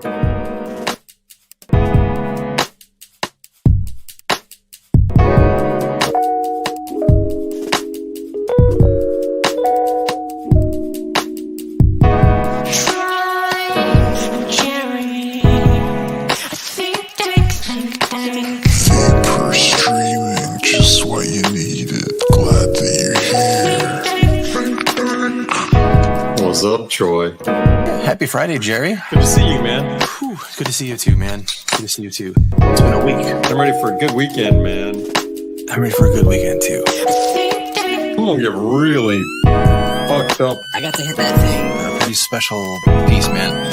What's up, Troy? Happy Friday, Jerry. Good to see you, man. Whew, good to see you too, man. Good to see you too. It's been a week. I'm ready for a good weekend, man. I'm ready for a good weekend too. I'm gonna get really fucked up. I got to hit that thing. A pretty special piece, man.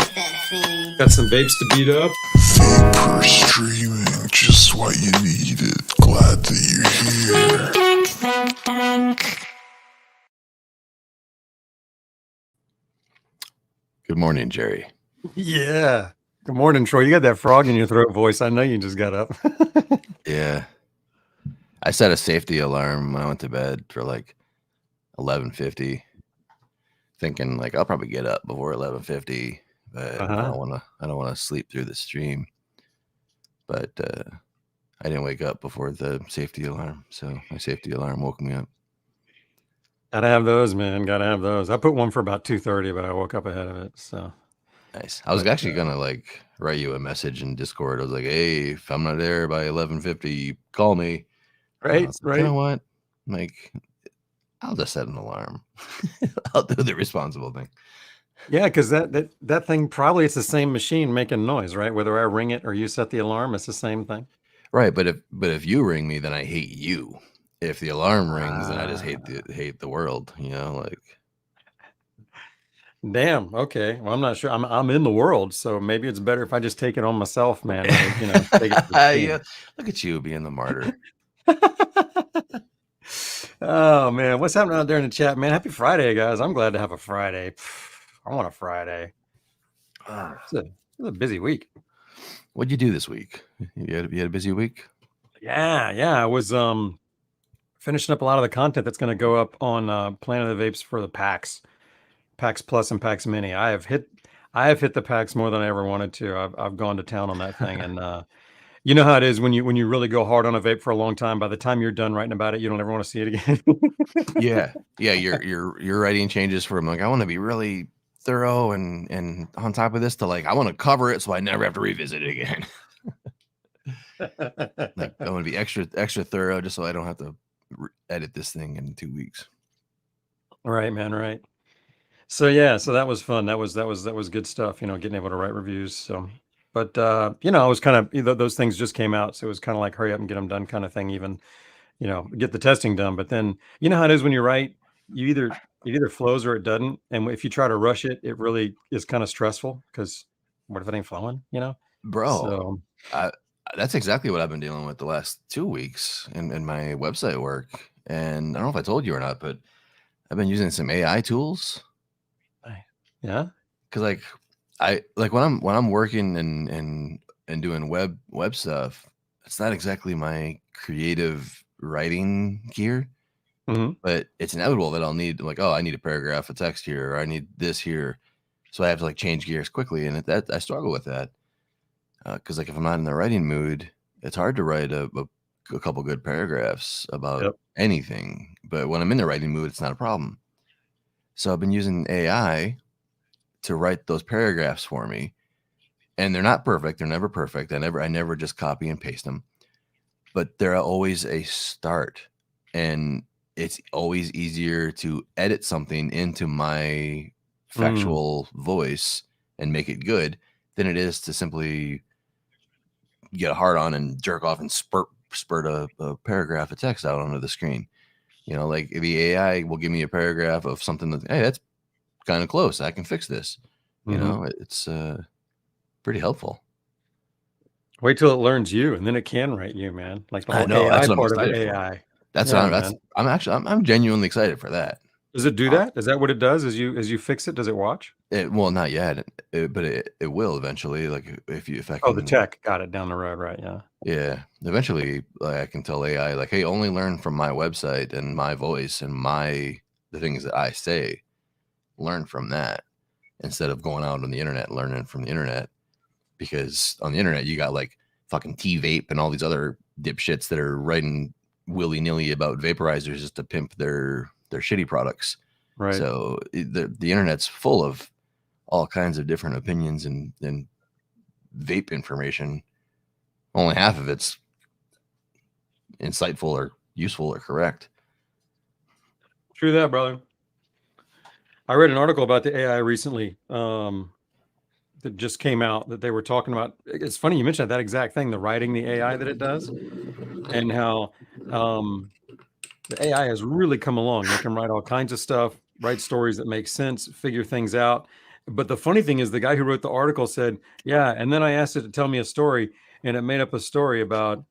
Got some vapes to beat up. Vapor streaming, just what you needed. Glad that you're here. Good morning, Jerry. Yeah. Good morning, Troy. You got that frog in your throat voice. I know you just got up. Yeah. I set a safety alarm when I went to bed for like 11:50, thinking like I'll probably get up before 11:50, but I don't want to sleep through the stream. But I didn't wake up before the safety alarm, so my safety alarm woke me up. Gotta have those, man. Gotta have those. I put one for about 2:30, but I woke up ahead of it. So nice. I was actually gonna like write you a message in Discord. I was like, "Hey, if I'm not there by 11:50, call me." Right. You know what? Like, I'll just set an alarm. I'll do the responsible thing. Yeah, because that thing probably it's the same machine making noise, right? Whether I ring it or you set the alarm, it's the same thing. Right, but if you ring me, then I hate you. If the alarm rings, then I just hate the world. You know, like. Damn. Okay. Well, I'm not sure. I'm in the world, so maybe it's better if I just take it on myself, man. Like, you know, take it Yeah. Look at you being the martyr. Oh man, what's happening out there in the chat, man? Happy Friday, guys. I'm glad to have a Friday. I want a Friday. It's a busy week. What'd you do this week? You had a busy week? Yeah. I was finishing up a lot of the content that's going to go up on Planet of the Vapes for the PAX Plus and PAX Mini. I have hit the PAX more than I ever wanted to. I've gone to town on that thing, and you know how it is when you really go hard on a vape for a long time. By the time you're done writing about it, you don't ever want to see it again. Yeah. Your writing changes from like I want to be really thorough and on top of this to like I want to cover it so I never have to revisit it again. Like I want to be extra thorough just so I don't have to edit this thing in 2 weeks. Right, man. Right. So yeah, so that was fun. That was good stuff. You know, getting able to write reviews. So, but you know, I was kind of those things just came out, so it was kind of like hurry up and get them done kind of thing. Even you know, get the testing done. But then you know how it is when you write, it either flows or it doesn't. And if you try to rush it, it really is kind of stressful because what if it ain't flowing? You know, bro. So, that's exactly what I've been dealing with the last 2 weeks in my website work. And I don't know if I told you or not, but I've been using some AI tools. Yeah, because like I like when I'm working and doing web stuff, it's not exactly my creative writing gear, but it's inevitable that I'll need like, oh, I need a paragraph of text here, or I need this here, so I have to like change gears quickly, and that I struggle with that because like if I'm not in the writing mood, it's hard to write a couple good paragraphs about anything. But when I'm in the writing mood, it's not a problem. So I've been using AI to write those paragraphs for me, and they're not perfect. They're never perfect. I never just copy and paste them, but they're always a start, and it's always easier to edit something into my factual voice and make it good than it is to simply get a hard on and jerk off and spurt a paragraph of text out onto the screen. You know, like the AI will give me a paragraph of something that, hey, that's kind of close. I can fix this. You know, it's pretty helpple. Wait till it learns you, and then it can write you, man. Like the whole AI part of the AI. I'm genuinely excited for that. Does it do that? Is that what it does? As you fix it, does it watch? Well, not yet, but it will eventually. Like if I can. Oh, the tech got it down the road, right? Yeah. Yeah. Eventually, I can tell AI like, hey, only learn from my website and my voice and the things that I say. Learn from that instead of going out on the internet and learning from the internet. because on the internet you got like fucking T-Vape and all these other dipshits that are writing willy-nilly about vaporizers just to pimp their shitty products. Right. So the internet's full of all kinds of different opinions and vape information. Only half of it's insightful or useful or correct. True that, brother. I read an article about the AI recently that just came out that they were talking about. It's funny you mentioned that exact thing, the writing, the AI that it does, and how the AI has really come along. They can write all kinds of stuff, write stories that make sense, figure things out. But the funny thing is the guy who wrote the article said, yeah, and then I asked it to tell me a story, and it made up a story about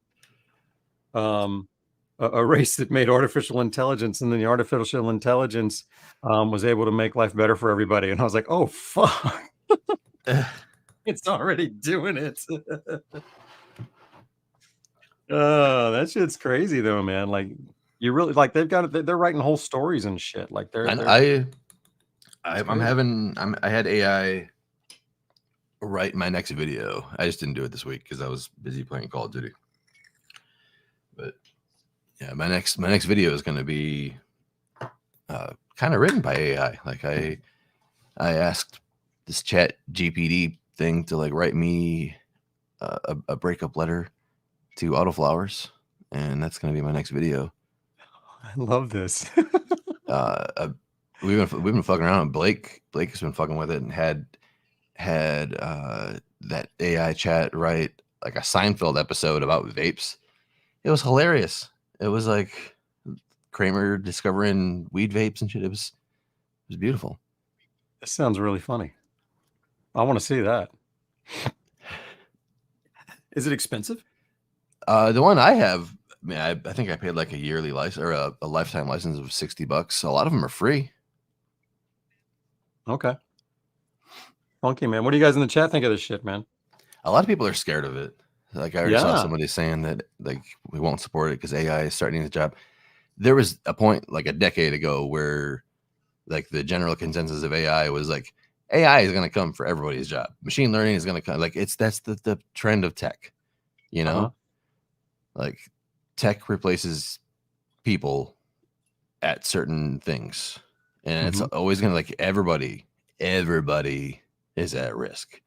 a race that made artificial intelligence, and then the artificial intelligence was able to make life better for everybody. And I was like, oh, fuck. It's already doing it. That shit's crazy though, man. Like you really like they're writing whole stories and shit. Like I had AI write my next video. I just didn't do it this week because I was busy playing Call of Duty. But yeah, my next video is going to be kind of written by AI. Like I asked this Chat GPT thing to like write me a breakup letter to Autoflowers, and that's going to be my next video. I love this. We've been fucking around with Blake. Blake has been fucking with it and had that AI chat write like a Seinfeld episode about vapes. It was hilarious. It was like Kramer discovering weed vapes and shit. It was beautiful. That sounds really funny. I want to see that. Is it expensive? The one I have, I mean, I think I paid like a yearly license or a lifetime license of $60. A lot of them are free. Okay. Funky, man. What do you guys in the chat think of this shit, man? A lot of people are scared of it. Like I already saw somebody saying that like we won't support it because AI is starting the job. There was a point like a decade ago where like the general consensus of AI was like AI is going to come for everybody's job. Machine learning is going to come. Like that's the trend of tech, you know, like tech replaces people at certain things, and it's always going to like everybody is at risk.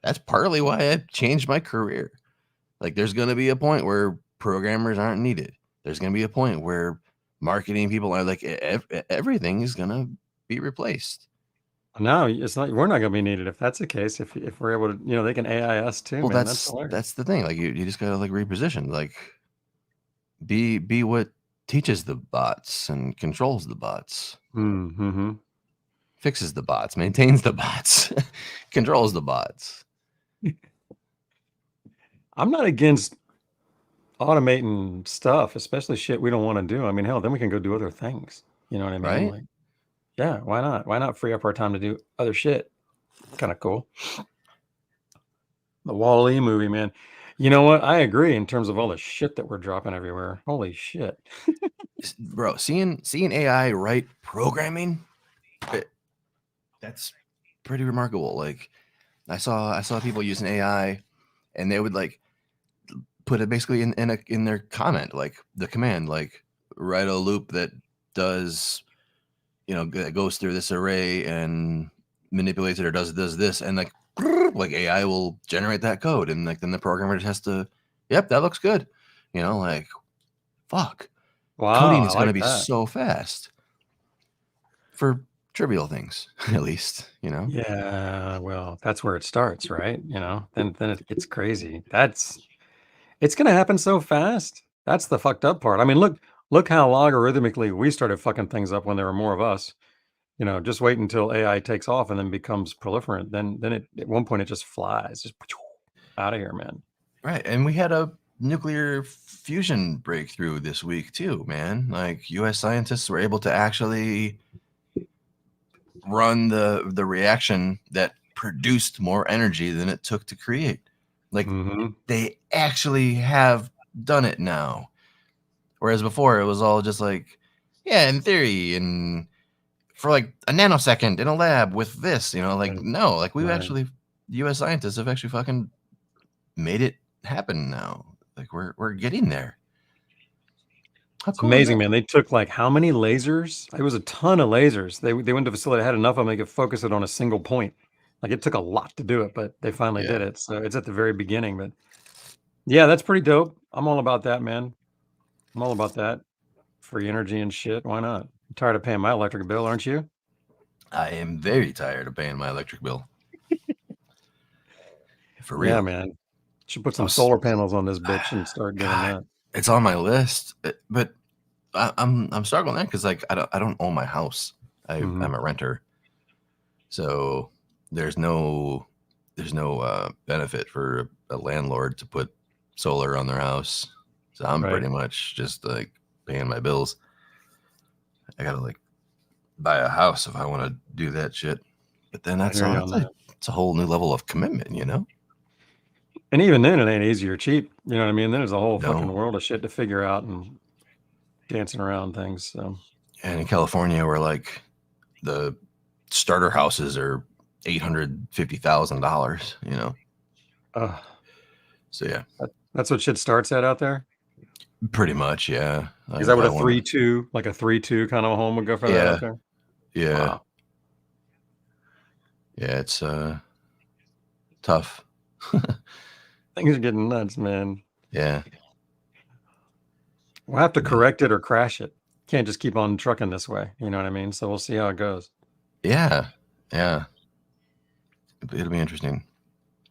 That's partly why I changed my career. Like there's going to be a point where programmers aren't needed. There's going to be a point where marketing people are like everything is going to be replaced. No, it's not. We're not going to be needed if that's the case. If we're able to, they can AI us too. Well, man. that's the thing. Like you just got to like reposition. Like be what teaches the bots and controls the bots. Fixes the bots, maintains the bots, controls the bots. I'm not against automating stuff, especially shit we don't want to do. I mean, hell, then we can go do other things. You know what I mean? Right? Like, yeah, why not? Why not free up our time to do other shit? Kind of cool. The Wall-E movie, man. You know what? I agree in terms of all the shit that we're dropping everywhere. Holy shit. Bro, seeing AI write programming, that's pretty remarkable. Like I saw people using AI and they would like put it basically in their comment, like the command, like write a loop that does, that goes through this array and manipulates it or does this, and like AI will generate that code, and like then the programmer just has to, yep, that looks good. Like fuck. Wow, coding is going to be so fast for trivial things, at least, Yeah, well, that's where it starts, right? Then it gets crazy. It's going to happen so fast. That's the fucked up part. I mean, look how logarithmically we started fucking things up when there were more of us. Just wait until AI takes off and then becomes proliferant. Then at one point it just flies, just out of here, man. Right, and we had a nuclear fusion breakthrough this week too, man. Like U.S. scientists were able to actually run the reaction that produced more energy than it took to create. Like they actually have done it now, whereas before it was all just like, yeah, in theory and for like a nanosecond in a lab with this, like no, like we've actually U.S. scientists have actually fucking made it happen now. Like we're getting there. How It's cool is amazing, that? man. They took like how many lasers? It was a ton of lasers. They went to a facility that had enough of them they could focus it on a single point. Like it took a lot to do it, but they finally did Yeah. it. So it's at the very beginning. But yeah, that's pretty dope. I'm all about that, man. I'm all about that. Free energy and shit. Why not? I'm tired of paying my electric bill, aren't you? I am very tired of paying my electric bill. For Yeah, real. man. Should put I some was- solar panels on this bitch and start doing God, that. it's on my list, but I'm struggling there because like I don't own my house. Mhm. I'm a renter, so there's no benefit for a landlord to put solar on their house. So I'm Right. pretty much just like paying my bills. I gotta like buy a house if I want to do that shit. But then I that's hear you all. on that. It's a whole new level of commitment, you know. And even then, it ain't easy or cheap. You know what I mean? Then there's a whole fucking No. world of shit to figure out and dancing around things. So And in California, where like the starter houses are $850,000, you know. uh, So yeah, that's what shit starts at out there. pretty much, yeah. Like, Is that if what I a wanna- 3-2, like a 3-2 kind of a home would go for that Yeah. out there? Yeah, Wow. yeah, it's tough. Things are getting nuts, man. Yeah, We'll have to Yeah. correct it or crash it. Can't just keep on trucking this way. You know what I mean? So we'll see how it goes. yeah. It'll be interesting.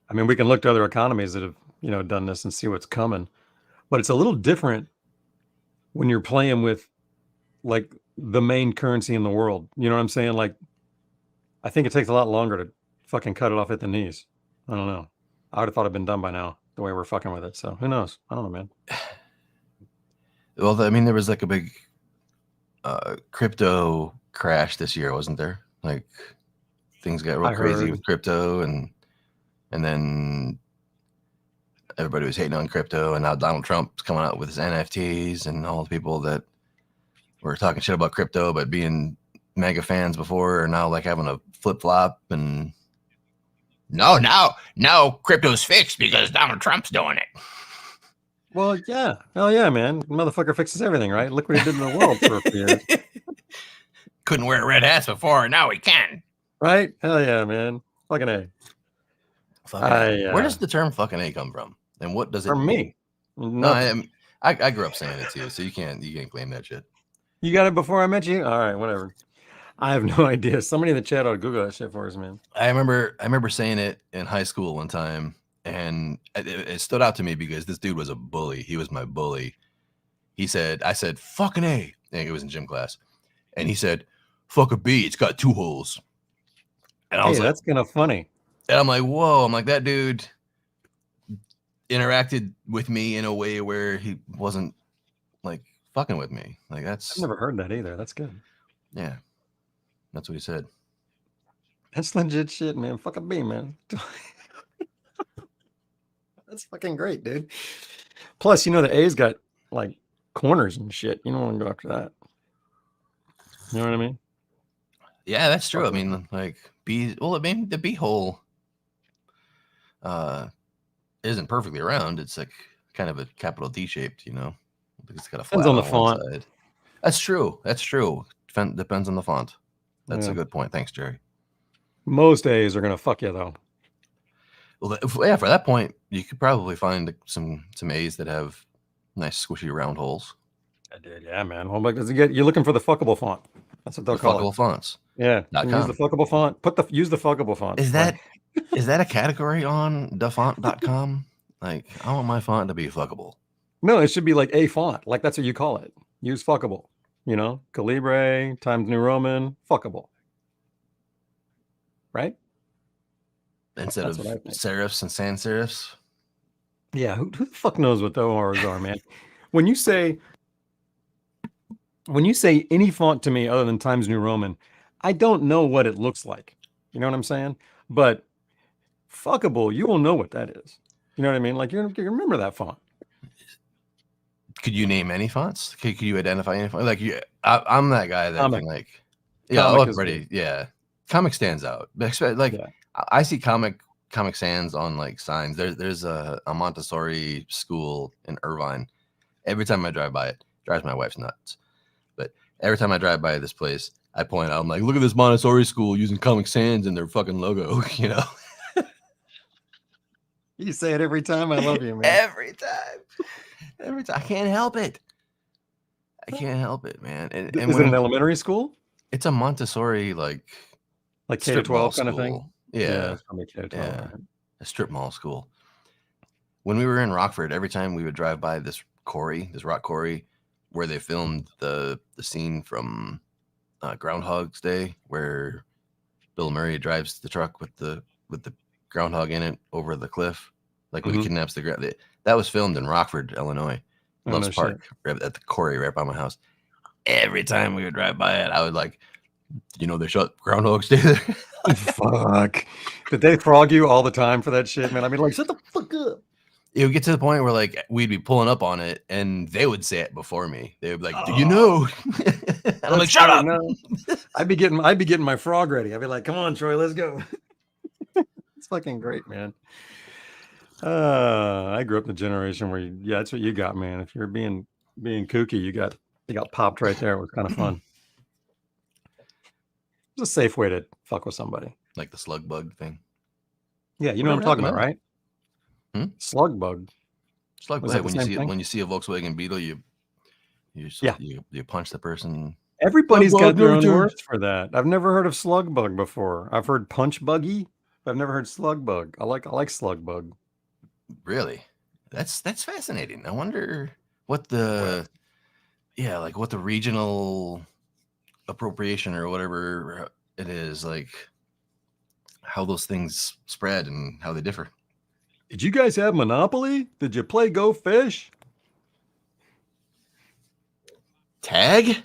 I mean, we can look to other economies that have, you know, done this and see what's coming. But it's a little different when you're playing with like the main currency in the world. You know what I'm saying? Like, I think it takes a lot longer to fucking cut it off at the knees. I don't know. I would have thought it'd been done by now, the way we're fucking with it. So who knows? I don't know, man. Well, I mean, there was like a big crypto crash this year, wasn't there? Like things got real I crazy heard. with crypto, and then everybody was hating on crypto, and now Donald Trump's coming out with his NFTs, and all the people that were talking shit about crypto but being mega fans before are now like having a flip flop, and no, crypto's fixed because Donald Trump's doing it. Well, yeah. Hell yeah, man. Motherfucker fixes everything, right? Look what he did in the world for a few years. Couldn't wear red hats before, and now he can. Right? Hell yeah, man. Fucking A. Fucking A. Where does the term "fucking A" come from, and what does it From mean? me. No, Nothing. I grew up saying it too, so you can't claim that shit. You got it before I met you? All right, whatever. I have no idea. Somebody in the chat ought to Google that shit for us, man. I remember saying it in high school one time, and it stood out to me because this dude was a bully. He was my bully. I said, "Fucking A." And it was in gym class. And he said, "Fuck a B, it's got 2 holes." And I was like, that's kind of funny. and I'm like, whoa. I'm like, that dude interacted with me in a way where he wasn't like fucking with me. Like I've that's never heard that either. That's good. yeah. That's what he said. That's legit shit, man. Fuck a B, man. That's fucking great, dude. Plus, you know, the A's got like corners and shit. You don't want to go after that. You know what I mean? Yeah, that's true. I Fucking- mean, like I mean, the B hole isn't perfectly round. It's like kind of a capital D shaped, you know. It's got a flat Depends on the one font. side. That's true. Depends on the font. That's Yeah. a good point. Thanks, Jerry. Most A's are gonna fuck you though. Well, yeah, for that point, you could probably find some A's that have nice squishy round holes. I did, yeah, man. Well, because you're looking for the fuckable font. That's what they'll The call fuckable it. fonts. Yeah, .com. use the fuckable font. Use the fuckable font. Is that a category on thefont.com? Like, I want my font to be fuckable. No, it should be like a font. Like that's what you call it. Use fuckable. You know, Calibre, Times New Roman, fuckable. Right? Instead That's of what I think. serifs and sans serifs. Yeah, who the fuck knows what those are, man? When you say any font to me other than Times New Roman, I don't know what it looks like. You know what I'm saying? But fuckable, you will know what that is. You know what I mean? Like you remember that font. Could you name any fonts? Could you identify any font? Like I'm that guy that Comic. can like, yeah, Comic is everybody, yeah. Comic stands out. Like Yeah. I see comic Comic Sans on like signs. There's a Montessori school in Irvine. Every time I drive by it, drives my wife's nuts. But every time I drive by this place, I point out, I'm like, look at this Montessori school using Comic Sans in their fucking logo, you know? You say it every time. I love you, man. Every time. I can't help it. I can't help it, man. And Is it an elementary school? It's a Montessori, like K to 12 kind of thing? school. Yeah. It's probably K to 12. Yeah. Right? A strip mall school. When we were in Rockford, every time we would drive by this rock quarry, where they filmed the scene from Groundhog's Day, where Bill Murray drives the truck with the groundhog in it over the cliff, like when he kidnaps the ground. That was filmed in Rockford, Illinois, Loves Park, right at the quarry right by my house. Every time we would drive by it, I would like, they shot Groundhog's Day there. Fuck. Did they frog you all the time for that shit, man? I mean, like, shut the fuck up. It would get to the point where like we'd be pulling up on it and they would say it before me. They would be like, do you know? And I'm like, shut up. No. I'd be getting my frog ready. I'd be like, come on, Troy, let's go. It's fucking great, man. I grew up in the generation where that's what you got, man. If you're being kooky, you got popped right there. It was kind of fun. It's a safe way to fuck with somebody. Like the slug bug thing. Yeah, you know what I'm talking about, right? Slug bug. Slug bug. When you see a Volkswagen Beetle, you punch the person. Everybody's got their own words for that. I've never heard of slug bug before. I've heard punch buggy, but I've never heard slug bug. I like slug bug. Really? That's fascinating. I wonder what the regional appropriation or whatever it is, like how those things spread and how they differ. Did you guys have Monopoly? Did you play Go Fish? Tag?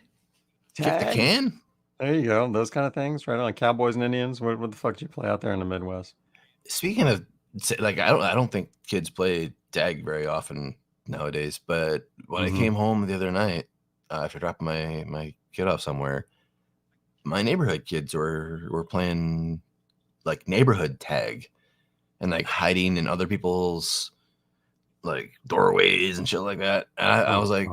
Kick the can? There you go. Those kind of things, right on. Cowboys and Indians. What the fuck did you play out there in the Midwest? Speaking of, like, I don't think kids play tag very often nowadays. But when I came home the other night after dropping my kid off somewhere, my neighborhood kids were playing like neighborhood tag and like hiding in other people's like doorways and shit like that. And I was like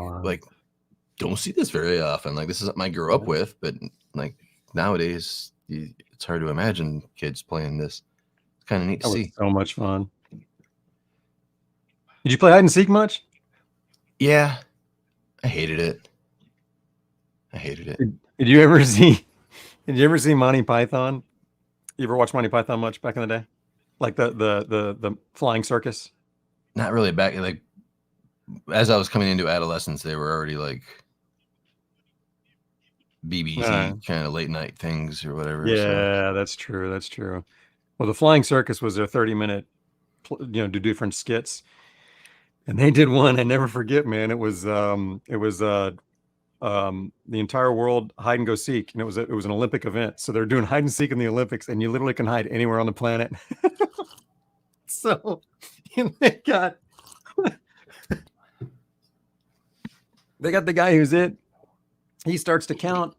don't see this very often. Like this is something I grew up with, but like nowadays it's hard to imagine kids playing this. It's kind of neat to see. So much fun. Did you play hide and seek much? Yeah, I hated it. Did you ever see Monty Python? You ever watch Monty Python much back in the day? Like the flying circus? Not really. Back like as I was coming into adolescence, they were already like BBC kind of late night things or whatever. Yeah, that's true. That's true. Well, the flying circus was their 30-minute, do different skits, and they did one I never forget, man. It was the entire world hide and go seek, and it was an Olympic event. So they're doing hide and seek in the Olympics, and you literally can hide anywhere on the planet. So they got the guy who's it. He starts to count.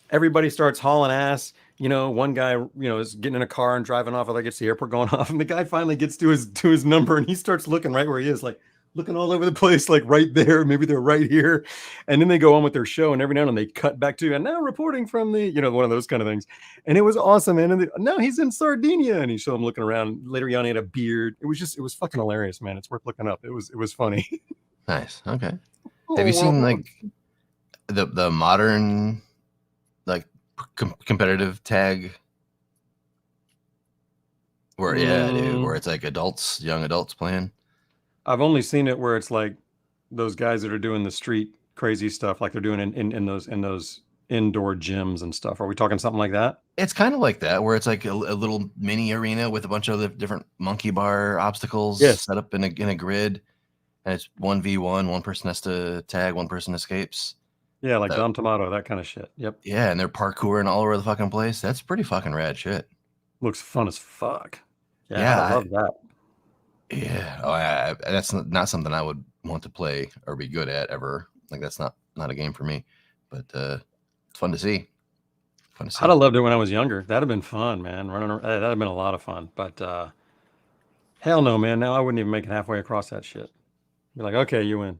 Everybody starts hauling ass. One guy, is getting in a car and driving off. Other gets the airport going off, and the guy finally gets to his number, and he starts looking right where he is, like looking all over the place, like right there. Maybe they're right here, and then they go on with their show, and every now and then they cut back to and now reporting from the, one of those kind of things. And it was awesome, man. And now he's in Sardinia, and he showed him looking around. Later on, he had a beard. It was fucking hilarious, man. It's worth looking up. It was funny. Nice. Okay. Have you seen like the modern like competitive tag where where it's like young adults playing? I've only seen it where it's like those guys that are doing the street crazy stuff, like they're doing in those indoor gyms and stuff. Are we talking something like that? It's kind of like that, where it's like a little mini arena with a bunch of the different monkey bar obstacles set up in a grid, and it's 1v1. One person has to tag, one person escapes. Yeah, like Dom Tomato, that kind of shit. Yep. Yeah, and they're parkouring all over the fucking place. That's pretty fucking rad shit. Looks fun as fuck. Yeah, I love that. Yeah. That's not something I would want to play or be good at ever. Like that's not a game for me. But it's fun to see. I'd have loved it when I was younger. That'd have been fun, man. Running around, that'd have been a lot of fun. But Hell no, man. Now I wouldn't even make it halfway across that shit. Be like, okay, you win.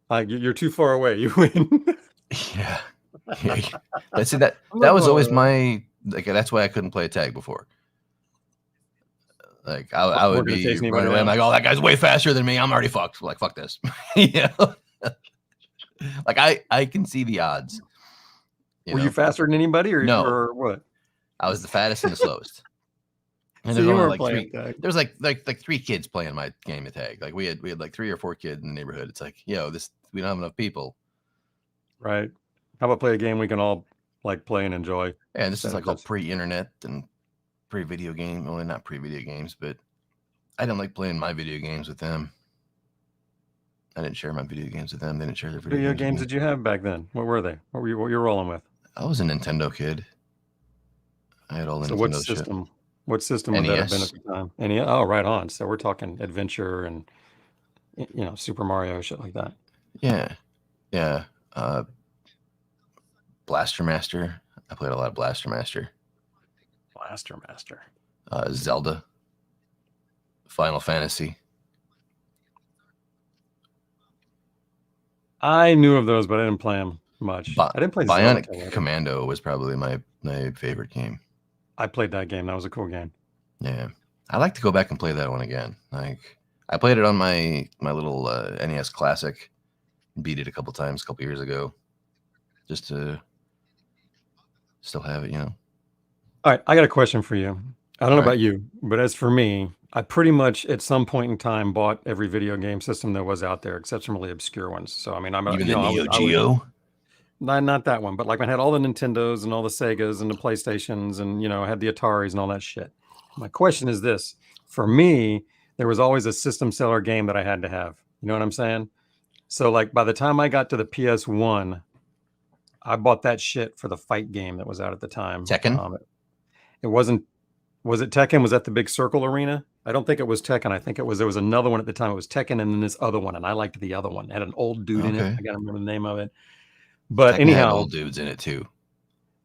Like you're too far away. You win. Yeah. Yeah. That's it. That I'm that not was going always like that. my like. That's why I couldn't play a tag before. Like I would We're gonna be chase anybody running away. I'm down. like, oh, that guy's way faster than me. I'm already fucked. Like, fuck this. You know? Like I can see the odds. Were you faster than anybody, No, or what? I was the fattest and the slowest. And So there's you only weren't like playing three. tag. There was like 3 kids playing my game of tag. Like we had like 3 or 4 kids in the neighborhood. It's like, yo, we don't have enough people. Right. How about play a game we can all like play and enjoy? And this is Instead like of all just pre-internet and pre-video game. Well, not pre-video games, but I didn't like playing my video games with them. I didn't share my video games with them. They didn't share their video video games games did you have back then? What were they? What were you rolling with? I was a Nintendo kid. I had all the So what Nintendo shit. system? What system would that have been at NES. the time? Any? Oh, right on. So we're talking adventure and Super Mario shit like that. Yeah. Yeah. Blaster Master. I played a lot of Blaster Master. Blaster Master. Zelda. Final Fantasy. I knew of those, but I didn't play them much. I didn't play Zelda. Bionic Commando was probably my favorite game. I played that game. That was a cool game. Yeah. I'd like to go back and play that one again. Like I played it on my little NES Classic. Beat it a couple times a couple years ago. Just to still have it, All right, I got a question for you. I don't know about you, but as for me, I pretty much at some point in time bought every video game system that was out there, except some really obscure ones. So I mean, I'm even the Neo Geo. Not that one, but like I had all the Nintendos and all the Segas and the PlayStations, and I had the Ataris and all that shit. My question is this: for me, there was always a system seller game that I had to have. You know what I'm saying? So like by the time I got to the PS1, I bought that shit for the fight game that was out at the time. Tekken. It wasn't. Was it Tekken? Was that the big circle arena? I don't think it was Tekken. I think there was another one at the time. It was Tekken and then this other one, and I liked the other one. It had an old dude in it. I gotta remember the name of it. But Tekken anyhow, had old dudes in it too.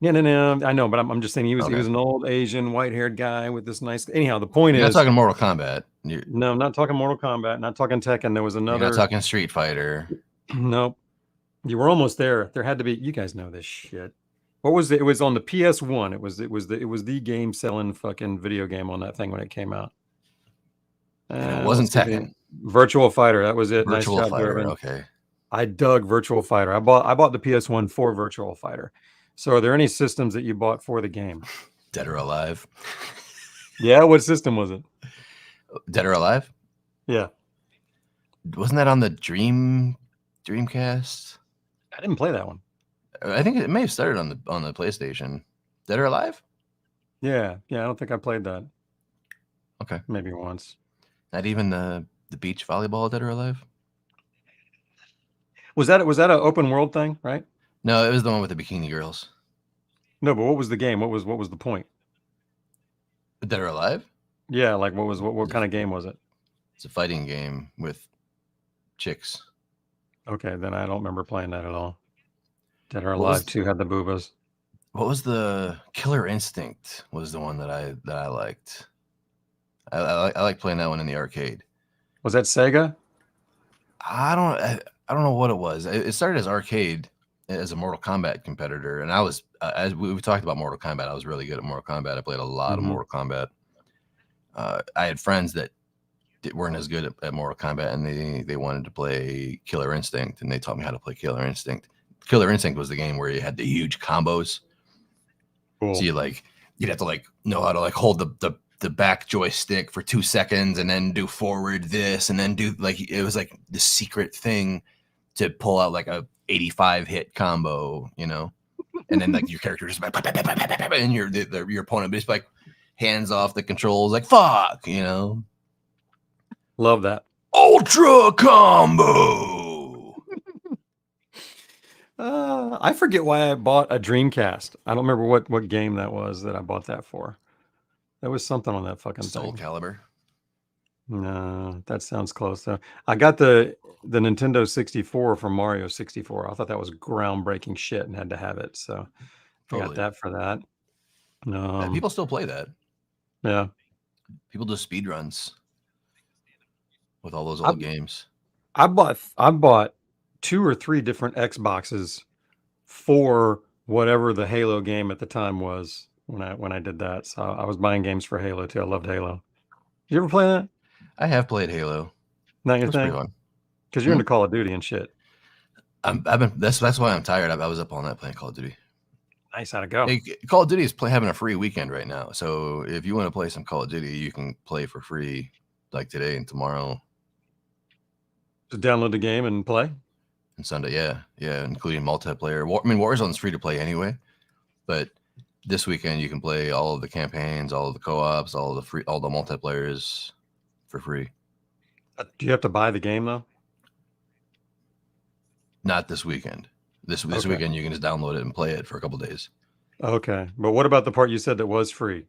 Yeah, no, I know, but I'm just saying he was an old Asian white-haired guy with this nice. Anyhow, the point You're is, not talking Mortal Kombat. No, I'm not talking Mortal Kombat. Not talking Tekken. There was another. You're not talking Street Fighter. Nope. You were almost there. There had to be. You guys know this shit. What was it? It was on the PS1. It was the game selling fucking video game on that thing when it came out. And it wasn't Tekken. Virtual Fighter. That was it. Virtual Nice job, Fighter. Durbin. Okay. I dug Virtual Fighter. I bought the PS1 for Virtual Fighter. So are there any systems that you bought for the game? Dead or Alive. Yeah, what system was it? Dead or Alive? Yeah. Wasn't that on the Dreamcast? I didn't play that one. I think it may have started on the PlayStation. Dead or Alive? Yeah. I don't think I played that. Okay. Maybe once. Not even the beach volleyball Dead or Alive? Was that an open world thing, right? No, it was the one with the bikini girls. No, but what was the game? What was the point? Dead or Alive? Yeah, like what kind of game was it? It's a fighting game with chicks. Okay, then I don't remember playing that at all. Dead or Alive 2 had the boobas. What was the Killer Instinct? Was the one that I liked. I like playing that one in the arcade. Was that Sega? I don't know what it was. It started as arcade, as a Mortal Kombat competitor, and I was as we talked about Mortal Kombat. I was really good at Mortal Kombat. I played a lot of Mortal Kombat. I had friends that weren't as good at Mortal Kombat, and they wanted to play Killer Instinct, and they taught me how to play Killer Instinct. Killer Instinct was the game where you had the huge combos. Cool. So you'd have to know how to hold the back joystick for 2 seconds and then do forward this and then do it was like the secret thing to pull out like a 85 hit combo, and then your character just and your opponent just hands off the controls fuck, Love that. Ultra combo. I forget why I bought a Dreamcast. I don't remember what game that was that I bought that for. There was something on that fucking Soul thing. Calibur. No, that sounds close though. I got the Nintendo 64 from Mario 64. I thought that was groundbreaking shit and had to have it. So I got that for that. People still play that. Yeah. People do speed runs. with all those I, old games. I bought 2 or 3 different Xboxes for whatever the Halo game at the time was when I did that. So I was buying games for Halo too. I loved Halo. You ever play that? I have played Halo. Not your That's pretty thing? fun. Because you're into Call of Duty and shit. I've been that's why I'm tired. I was up all night playing Call of Duty. Nice, how'd it go? Hey, Call of Duty is having a free weekend right now. So if you want to play some Call of Duty, you can play for free like today and tomorrow Just download the game and play? and Sunday. Yeah, including multiplayer. I mean, Warzone's free to play anyway, but this weekend you can play all of the campaigns, all of the co-ops, all the multiplayers for free. Do you have to buy the game though? Not this weekend. This Okay. weekend you can just download it and play it for a couple days. Okay, but what about the part you said that was free?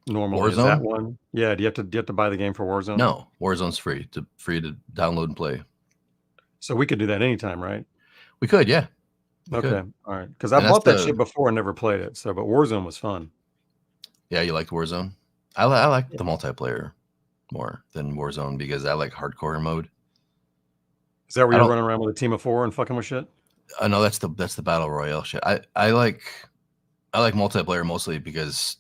Normally, is that Warzone? one? Yeah. Do you have to buy the game for Warzone? No, Warzone's free to download and play. So we could do that anytime, right? We could, yeah. We Okay, could. all right. Because I And that's bought that the shit before and never played it. So, but Warzone was fun. yeah. You liked Warzone? I like Yeah. the multiplayer more than Warzone because I like hardcore mode. Is that where I you're don't. running around with a team of 4 and fucking with shit? No, that's the battle royale shit. I like multiplayer mostly because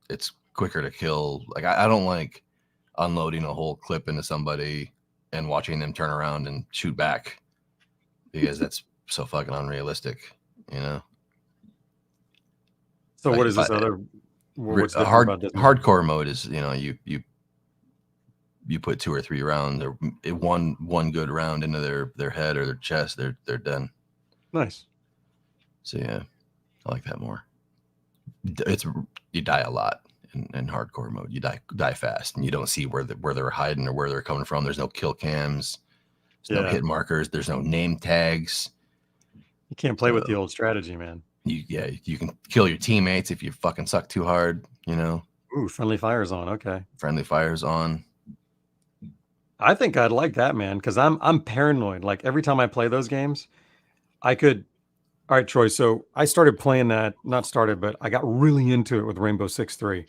it's quicker to kill. Like I don't like unloading a whole clip into somebody and watching them turn around and shoot back because that's so fucking unrealistic, you know. So Like what is if this I, other? What's a different about this? hardcore mode is, you know, you put 2 or 3 rounds or one good round into their head or their chest, they're done. Nice. So yeah, I like that more. It's you die a lot in hardcore mode. You die fast, and you don't see where they're hiding or where they're coming from. There's no kill cams. There's no Yeah. hit markers. There's no name tags. You can't play with So the old strategy, man. you can kill your teammates if you fucking suck too hard. You know, Ooh, friendly fire's on. Okay. friendly fire's on. I think I'd like that, man, because I'm paranoid. Like every time I play those games, I could. All right, Troy. So I started playing that. Not started, but I got really into it with Rainbow Six 3.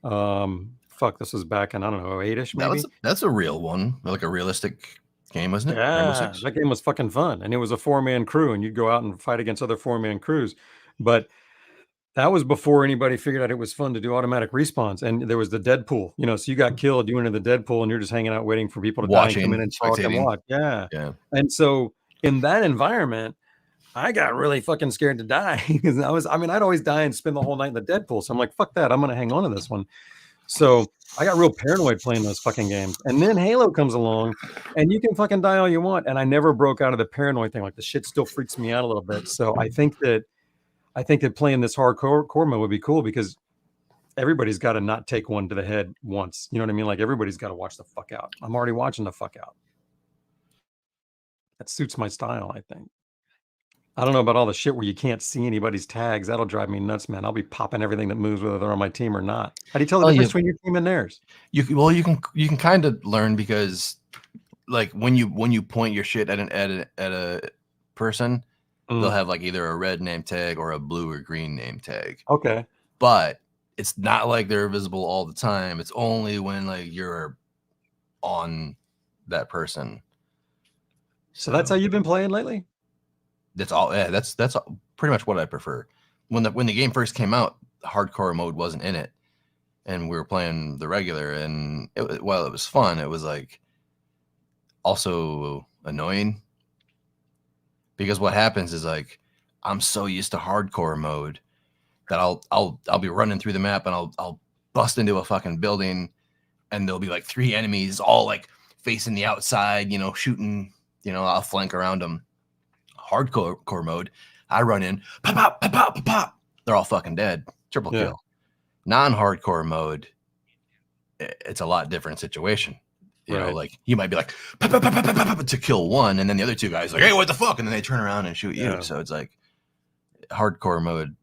Fuck, this was back in I don't know 8ish maybe. That's a real one, like a realistic game, wasn't it? Rainbow Yeah, Six. that game was fucking fun, and it was a 4-man crew, and you'd go out and fight against other 4-man crews. But that was before anybody figured out it was fun to do automatic respawns, and there was the Deadpool, so you got killed, you went into the Deadpool, and you're just hanging out waiting for people to die and come in Watching, and talk and spectating. watch. Yeah. Yeah. And so in that environment, I got really fucking scared to die because I'd always die and spend the whole night in the Deadpool. So I'm like, fuck that, I'm gonna hang on to this one. So I got real paranoid playing those fucking games. And then Halo comes along and you can fucking die all you want. And I never broke out of the paranoid thing. Like the shit still freaks me out a little bit. So I think that playing this hardcore mode would be cool because everybody's got to not take one to the head once. You know what I mean? Like everybody's got to watch the fuck out. I'm already watching the fuck out. That suits my style, I think. I don't know about all the shit where you can't see anybody's tags. That'll drive me nuts, man. I'll be popping everything that moves, whether they're on my team or not. How do you tell the difference between your team and theirs? You can kind of learn because, like, when you point your shit at a person, they'll have like either a red name tag or a blue or green name tag. Okay. But it's not like they're visible all the time. It's only when like you're on that person. So that's how you've been playing lately? That's all. Yeah, that's pretty much what I prefer. When the game first came out, hardcore mode wasn't in it, and we were playing the regular. And while it was fun, it was like also annoying because what happens is like I'm so used to hardcore mode that I'll be running through the map and I'll bust into a fucking building, and there'll be like 3 enemies all like facing the outside, shooting. I'll flank around them. Hardcore mode, I run in, pop, pop, pop, pop, pop, pop. They're all fucking dead. Triple kill. Non-hardcore mode, it's a lot different situation. You know, like you might be like pop, pop, pop, pop, pop, pop, to kill one, and then the other 2 guys like, hey, what the fuck? And then they turn around and shoot you. So it's like hardcore mode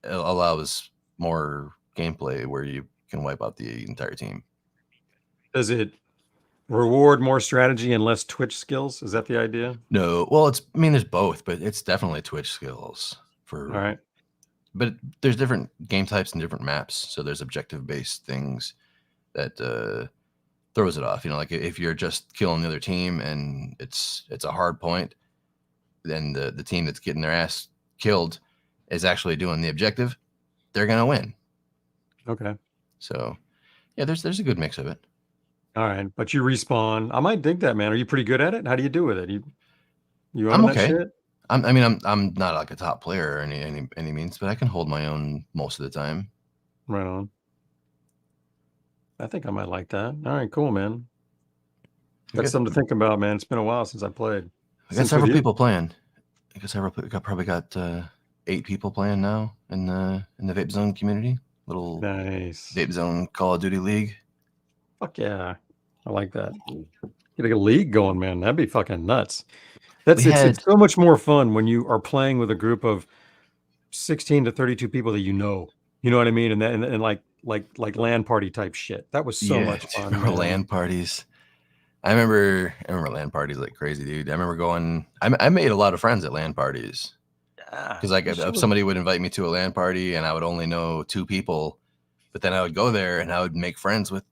allows more gameplay where you can wipe out the entire team. Does it reward more strategy and less Twitch skills? Is that the idea? No, well, there's both, but it's definitely Twitch skills for. All right. But there's different game types and different maps, so there's objective-based things that the throws it off. You know, like if you're just killing the other team and it's a hard point, then the team that's getting their ass killed is actually doing the objective, they're gonna win. Okay. So yeah, there's a good mix of it. All right, but you respawn. I might dig that, man. Are you pretty good at it? How do you do with it? You I'm own that okay. shit? I'm not like a top player or any means, but I can hold my own most of the time. Right on. I think I might like that. All right, cool, man. That's something to think about, man. It's been a while since I played. I got several people playing. I guess probably got 8 people playing now in the Vape Zone community. Little nice Vape Zone Call of Duty League. Fuck yeah, I like that. Get a league going, man. That'd be fucking nuts. It's so much more fun when you are playing with a group of 16 to 32 people that you know. You know what I mean? And like LAN party type shit. That was so much fun. Remember LAN parties? I remember LAN parties like crazy, dude. I remember going. I made a lot of friends at LAN parties. Because like if somebody would invite me to a LAN party and I would only know 2 people, but then I would go there and I would make friends with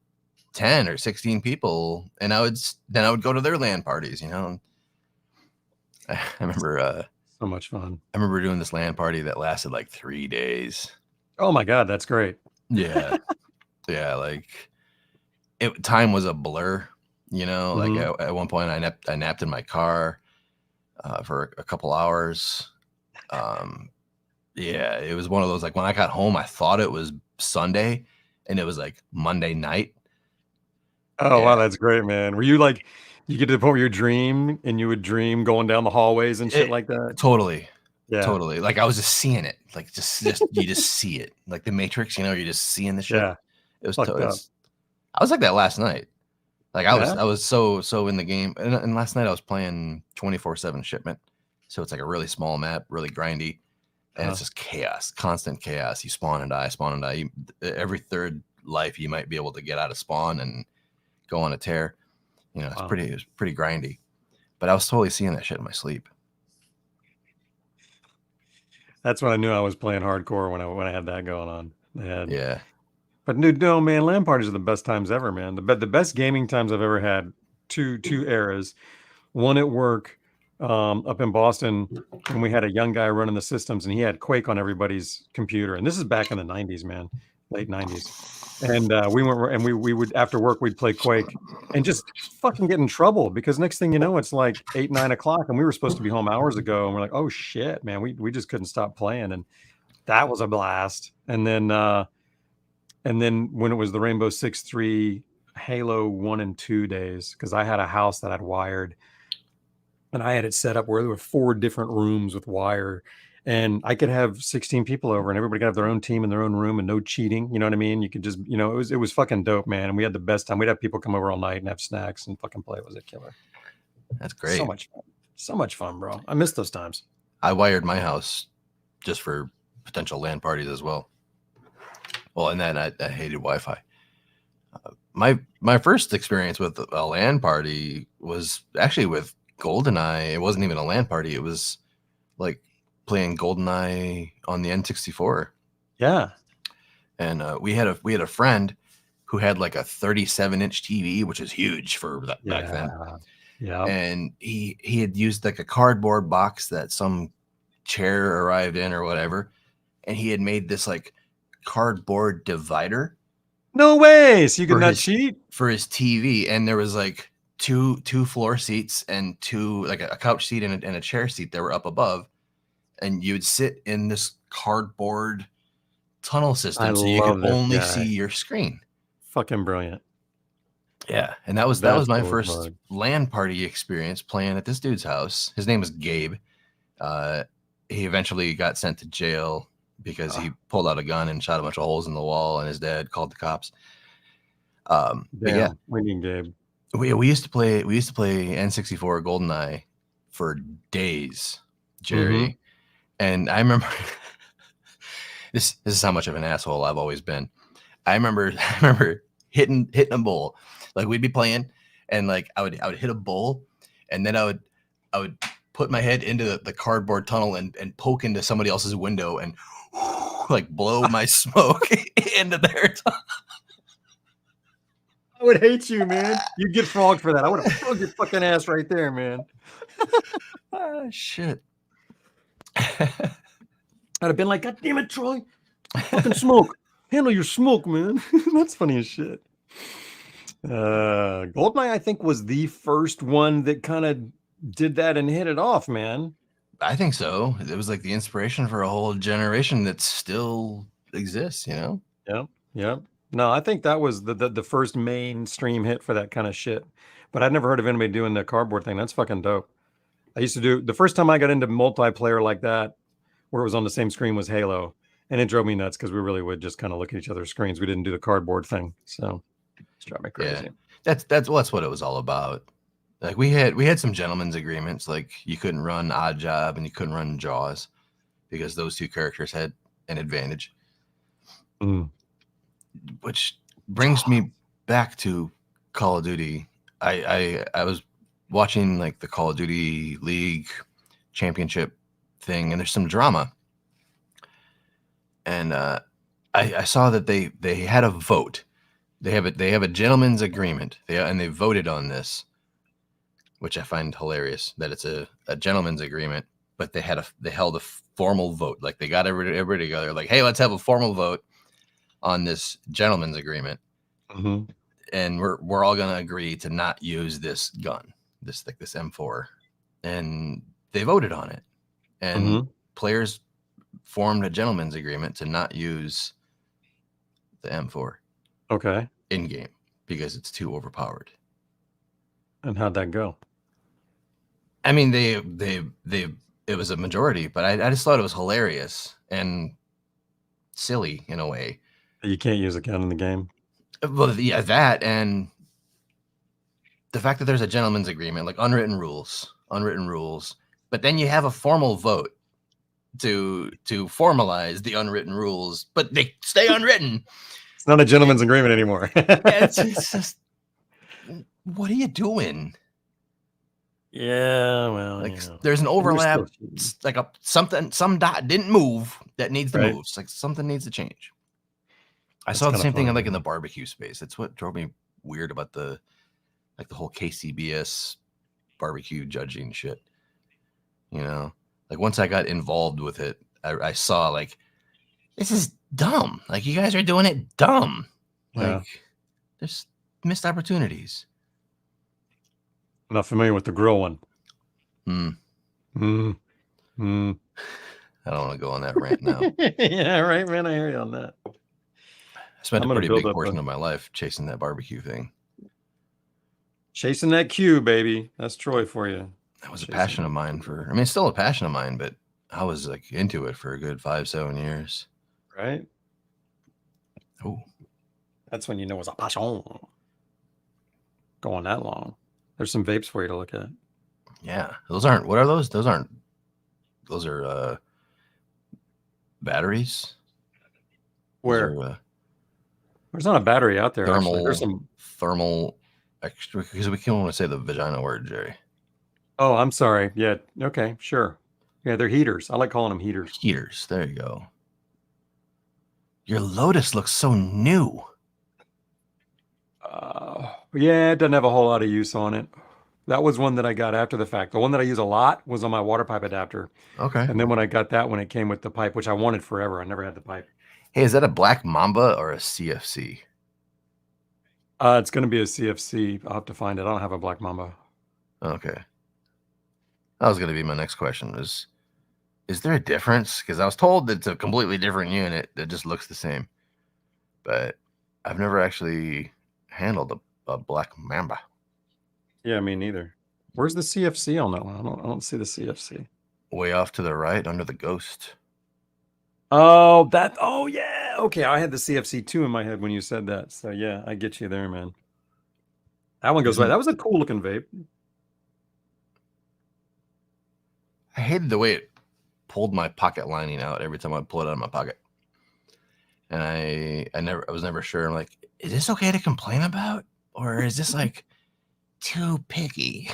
10 or 16 people, and I would go to their LAN parties. You know, I remember so much fun. I remember doing this LAN party that lasted like 3 days. Oh my god, that's great. Yeah, yeah. Like time was a blur. You know, like at one point I napped in my car for a couple hours. Yeah, it was one of those, like when I got home, I thought it was Sunday and it was like Monday night. Oh, wow, that's great, man. Were you like, you get to the point where you dream and you would dream going down the hallways and shit like that? Totally. Yeah. Totally. Like I was just seeing it. Like just you just see it. Like the Matrix, you know, you're just seeing the shit. Yeah. It was I was like that last night. Like I was so in the game. And last night I was playing 24/7 shipment. So it's like a really small map, really grindy. And it's just chaos, constant chaos. You spawn and die. Every third life you might be able to get out of spawn and go on a tear. You know, it's pretty grindy. But I was totally seeing that shit in my sleep. That's when I knew I was playing hardcore, when I had that going on. Yeah. But dude, no, man, LAN parties are the best times ever, man. The best gaming times I've ever had. Two eras. One at work, up in Boston, and we had a young guy running the systems, and he had Quake on everybody's computer. And this is back in the 90s, man, late 90s. And we would, after work, we'd play Quake and just fucking get in trouble, because next thing you know, it's like 8, 9 o'clock, and we were supposed to be home hours ago, and we're like, oh shit, man, we just couldn't stop playing, and that was a blast. And then when it was the Rainbow Six 3 Halo 1 and 2 days, because I had a house that I'd wired, and I had it set up where there were 4 different rooms with wire, and I could have 16 people over, and everybody could have their own team in their own room, and no cheating. You know what I mean? You could just, you know, it was fucking dope, man. And we had the best time. We'd have people come over all night and have snacks and fucking play. It was a killer. That's great. So much fun, bro. I miss those times. I wired my house just for potential LAN parties as well. Well, and then I hated Wi-Fi. My first experience with a LAN party was actually with GoldenEye. It wasn't even a LAN party. It was like playing GoldenEye on the N64. Yeah. And we had a friend who had like a 37-inch TV, which is huge for that back then. Yeah. And he had used like a cardboard box that some chair arrived in or whatever, and he had made this like cardboard divider. No way. So you could not cheat for his TV, and there was like two floor seats and like a couch seat and a chair seat that were up above, and you would sit in this cardboard tunnel system, so you could only see your screen. Fucking brilliant. Yeah, and that was my first LAN party experience, playing at this dude's house. His name was Gabe. He eventually got sent to jail because he pulled out a gun and shot a bunch of holes in the wall, and his dad called the cops. But yeah, we need Gabe. We used to play N64 GoldenEye for days, Jerry. And I remember this is how much of an asshole I've always been. I remember hitting a bowl. Like we'd be playing, and like I would hit a bowl, and then I would put my head into the cardboard tunnel and poke into somebody else's window and like blow my smoke into their tunnel. I would hate you, man. You'd get frogged for that. I would have frogged your fucking ass right there, man. Ah, shit. I'd have been like, God damn it, Troy. Fucking smoke. Handle your smoke, man. That's funny as shit. Goldeneye, I think, was the first one that kind of did that and hit it off, man. I think so. It was like the inspiration for a whole generation that still exists, you know? Yep. Yep. No, I think that was the first mainstream hit for that kind of shit. But I'd never heard of anybody doing the cardboard thing. That's fucking dope. I used to do the first time I got into multiplayer like that, where it was on the same screen, was Halo. And it drove me nuts because we really would just kind of look at each other's screens. We didn't do the cardboard thing. So it's drove me crazy. Yeah. That's what it was all about. Like we had some gentlemen's agreements, like you couldn't run Odd Job and you couldn't run Jaws because those two characters had an advantage. Mm. Which brings me back to Call of Duty. I was watching like the Call of Duty League championship thing, and there's some drama. And I saw that they had a vote. They have a gentleman's agreement. They voted on this, which I find hilarious that it's a gentleman's agreement. But they held a formal vote. Like they got everybody together. Like, hey, let's have a formal vote on this gentleman's agreement. Mm-hmm. And we're all gonna agree to not use this gun, this M4. And they voted on it. And players formed a gentleman's agreement to not use the M4. Okay. In game because it's too overpowered. And how'd that go? I mean, it was a majority, but I just thought it was hilarious and silly in a way. You can't use a gun in the game. Well, yeah, that and the fact that there's a gentleman's agreement, like unwritten rules, but then you have a formal vote to formalize the unwritten rules, but they stay unwritten. It's not a gentleman's agreement anymore. it's just, what are you doing? Yeah, well, like there's an overlap, like some dot didn't move that needs to move. It's like something needs to change. I saw the same thing in the barbecue space. That's what drove me weird about the whole KCBS barbecue judging shit. You know, like once I got involved with it, I saw like, this is dumb. Like you guys are doing it dumb. Like there's missed opportunities. I'm not familiar with the grill one. I don't want to go on that rant now. Yeah, right, man. I hear you on that. I spent a pretty big portion of my life chasing that barbecue thing. Chasing that Q, baby. That's Troy for you. That was a passion of mine it's still a passion of mine, but I was like into it for a good 5-7 years. Right? Oh. That's when you know it's a passion. Going that long. There's some vapes for you to look at. Yeah. What are those? Those are batteries. Where? There's not a battery out there. Thermal, there's some thermal extra, because we can't want to say the vagina word, Jerry. Oh, I'm sorry. Yeah. Okay. Sure. Yeah, they're heaters. I like calling them heaters. Heaters. There you go. Your Lotus looks so new. Yeah, it doesn't have a whole lot of use on it. That was one that I got after the fact. The one that I use a lot was on my water pipe adapter. Okay. And then when I got that one, it came with the pipe, which I wanted forever. I never had the pipe. Hey, is that a Black Mamba or a CFC? It's going to be a CFC. I'll have to find it. I don't have a Black Mamba. Okay. That was going to be my next question. Is there a difference? Because I was told that it's a completely different unit that just looks the same. But I've never actually handled a Black Mamba. Yeah, me neither. Where's the CFC on that one? I don't see the CFC. Way off to the right under the Ghost. Oh, yeah. Okay, I had the CFC2 in my head when you said that. So yeah, I get you there, man. That one goes right. That was a cool looking vape. I hated the way it pulled my pocket lining out every time I pull it out of my pocket. And I was never sure. I'm like, is this okay to complain about? Or is this like too picky?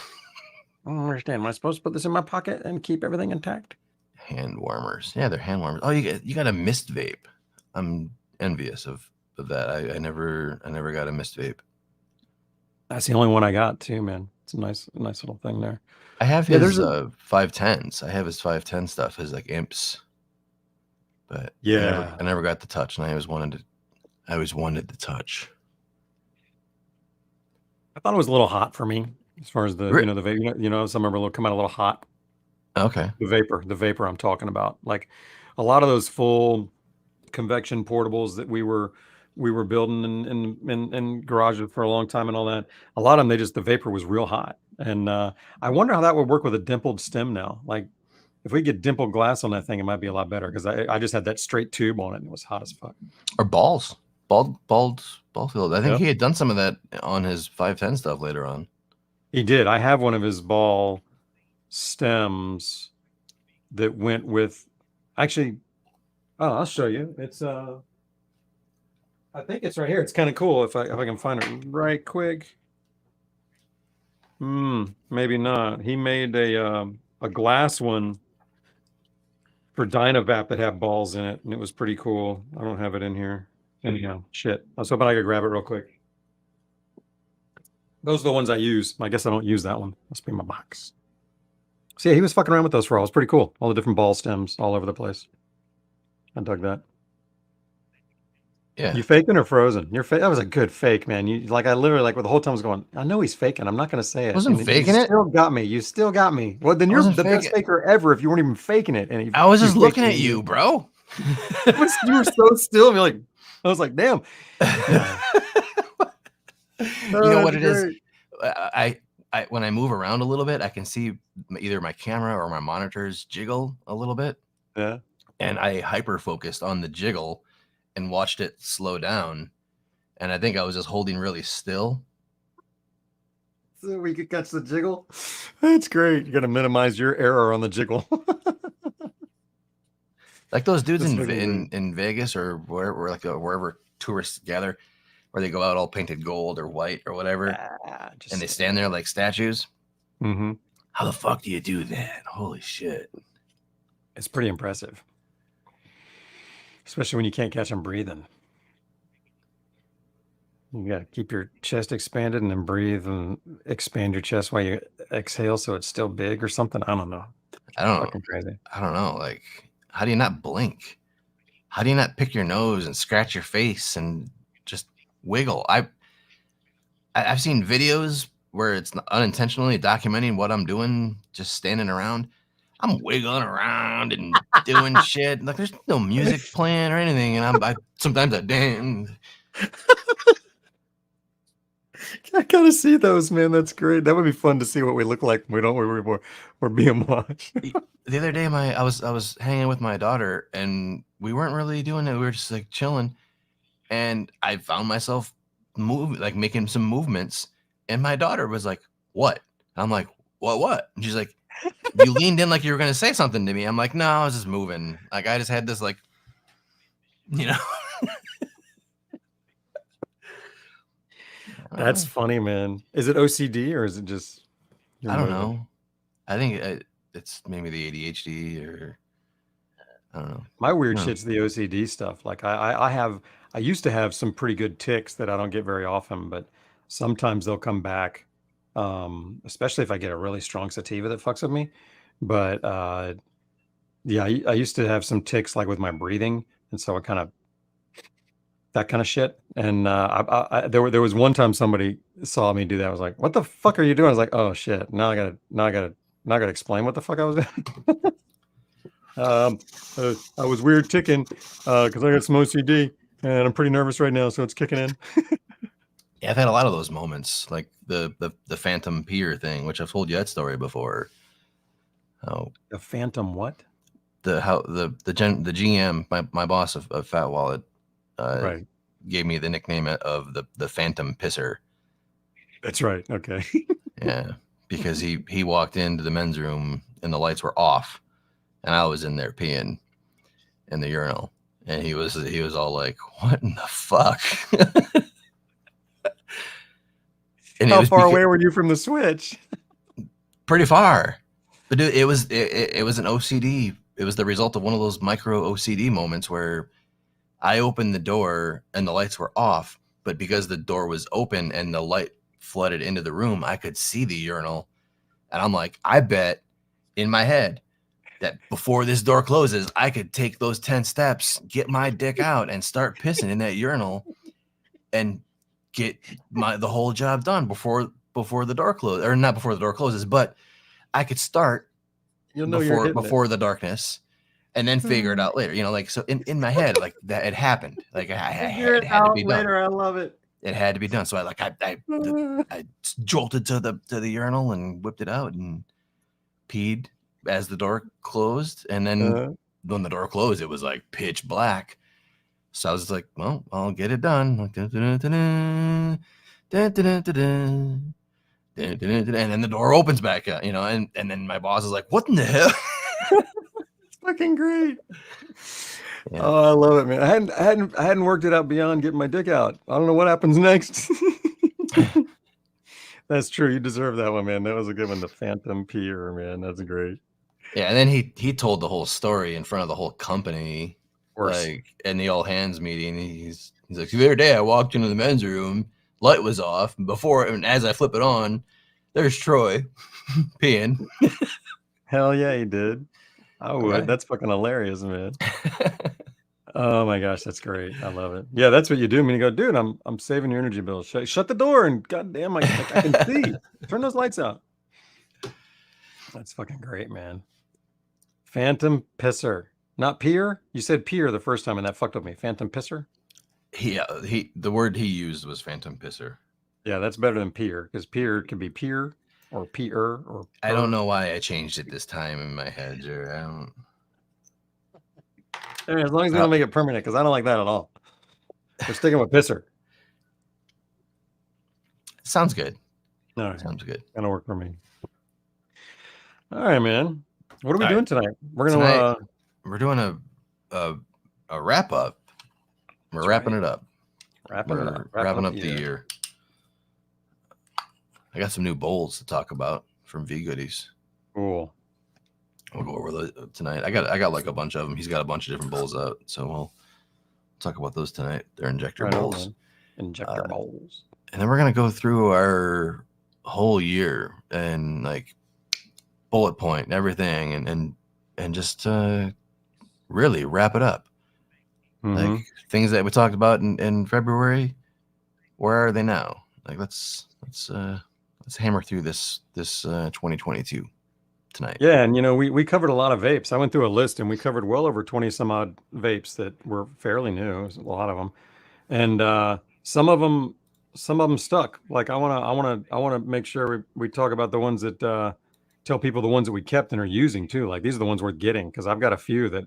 I don't understand. Am I supposed to put this in my pocket and keep everything intact? Hand warmers. Yeah, they're hand warmers. Oh, you got a mist vape. I'm envious of that. I never got a mist vape. That's the only one I got too, man. It's a nice little thing there. I have Yeah, his there's a 510s. I have his 510 stuff, his like imps, but yeah. I never got the touch, and I always wanted the touch. I thought it was a little hot for me as far as the Re- the vape. Some of them will come out a little hot. Okay. The vapor I'm talking about, like a lot of those full convection portables that we were building in garages for a long time and all that. A lot of them, the vapor was real hot, and I wonder how that would work with a dimpled stem now. Like if we get dimpled glass on that thing, it might be a lot better because I just had that straight tube on it and it was hot as fuck. Or ball field. I think he had done some of that on his 510 stuff later on. He did. I have one of his ball stems that went with, actually. Oh, I'll show you. It's I think it's right here. It's kind of cool if I can find it right quick. Maybe not. He made a glass one for Dynavap that had balls in it, and it was pretty cool. I don't have it in here. Anyhow, shit. I was hoping I could grab it real quick. Those are the ones I use. I guess I don't use that one. Must be in my box. So yeah, he was fucking around with those for all. It's pretty cool. All the different ball stems all over the place. I dug that. Yeah. You faking or frozen? That was a good fake, man. I literally the whole time I was going, I know he's faking. I'm not going to say it. Wasn't faking it. Still got me. You still got me. Well, then you're the best faker ever if you weren't even faking it. And I was just looking at you, bro. You were so still. I was like, damn. You know what it is? I when I move around a little bit, I can see either my camera or my monitors jiggle a little bit. Yeah. And I hyper focused on the jiggle and watched it slow down. And I think I was just holding really still. So we could catch the jiggle. That's great. You got to minimize your error on the jiggle. Like those dudes in Vegas or wherever tourists gather, where they go out all painted gold or white or whatever, and they stand there like statues. Mm-hmm. How the fuck do you do that? Holy shit. It's pretty impressive. Especially when you can't catch them breathing. You got to keep your chest expanded and then breathe and expand your chest while you exhale so it's still big or something. I don't know. I don't know. Fucking crazy. I don't know. Like, how do you not blink? How do you not pick your nose and scratch your face and just wiggle? I've seen videos where it's unintentionally documenting what I'm doing, just standing around. I'm wiggling around and doing shit. Like there's no music playing or anything, and I sometimes I damn. I gotta see those, man. That's great. That would be fun to see what we look like when we're being watched. The other day, I was hanging with my daughter, and we weren't really doing it. We were just like chilling, and I found myself making some movements, and my daughter was like, "What?" I'm like, "What?" And she's like, "You leaned in like you were gonna say something to me." I'm like, "No, I was just moving. Like I just had this like, you know." That's funny, man. Is it OCD or is it just? I don't know. I think it's maybe the ADHD or I don't know. My weird shit's the OCD stuff. Like I used to have some pretty good tics that I don't get very often, but sometimes they'll come back. Especially if I get a really strong sativa that fucks with me. But yeah, I used to have some tics like with my breathing, and so it kind of that kind of shit. And there was one time somebody saw me do that. I was like, "What the fuck are you doing?" I was like, "Oh shit! Now I gotta explain what the fuck I was doing." I was weird ticking because I got some OCD and I'm pretty nervous right now, so it's kicking in. Yeah, I've had a lot of those moments, like the phantom peer thing, which I've told you that story before. Oh, the phantom what? The GM, my boss of Fat Wallet, right, gave me the nickname of the phantom pisser. That's right. Okay. Yeah, because he walked into the men's room and the lights were off, and I was in there peeing in the urinal, and he was all like, "What in the fuck?" And how far away were you from the switch? Pretty far. But dude, it was an OCD. It was the result of one of those micro OCD moments where I opened the door and the lights were off, but because the door was open and the light flooded into the room, I could see the urinal. And I'm like, I bet in my head that before this door closes, I could take those 10 steps, get my dick out, and start pissing in that urinal and get the whole job done before the door closes, or not before the door closes, but I could start before the darkness and then figure it out later. You know, like, so in my head, like that it happened. Like it had to be done. I love it. It had to be done. So I jolted to the urinal and whipped it out and peed as the door closed. And then when the door closed, it was like pitch black. So I was like, well, I'll get it done. Like, and then the door opens back up, you know, and then my boss is like, what in the hell? It's fucking great. Yeah. Oh, I love it, man. I hadn't worked it out beyond getting my dick out. I don't know what happens next. That's true. You deserve that one, man. That was a good one. The Phantom Peer, man. That's great. Yeah, and then he told the whole story in front of the whole company, like in the all hands meeting. He's like, the other day I walked into the men's room, light was off, and as I flip it on, there's Troy peeing. Hell yeah, he did. I would. Right. That's fucking hilarious, man. Oh my gosh, that's great. I love it. Yeah, that's what you do. I mean, you go, dude, I'm saving your energy bill. Shut the door and goddamn, I can see. Turn those lights out. That's fucking great, man. Phantom Pisser, not peer. You said peer the first time, and that fucked with me. Phantom Pisser. Yeah, the word he used was Phantom Pisser. Yeah, that's better than peer, because peer can be peer or peer or. I don't know why I changed it this time in my head, Jerry. I don't. As long as we don't make it permanent, because I don't like that at all. We're sticking with pisser. Sounds good. All right. Sounds good. Gonna work for me. All right, man. What are we doing tonight? We're doing a wrap up. We're wrapping it up. Wrapping up the year. I got some new bowls to talk about from V Goodies. Cool. We'll go over those tonight. I got like a bunch of them. He's got a bunch of different bowls out, so we'll talk about those tonight. They're injector bowls. Injector bowls. And then we're gonna go through our whole year and like bullet point and everything, and just really wrap it up. Like things that we talked about in February. Where are they now? Like let's hammer through this 2022. Tonight. Yeah, and we covered a lot of vapes. I went through a list and we covered well over 20 some odd vapes that were fairly new. A lot of them, and some of them stuck. Like I want to make sure we talk about the ones that tell people the ones that we kept and are using too. Like these are the ones worth getting, because I've got a few that,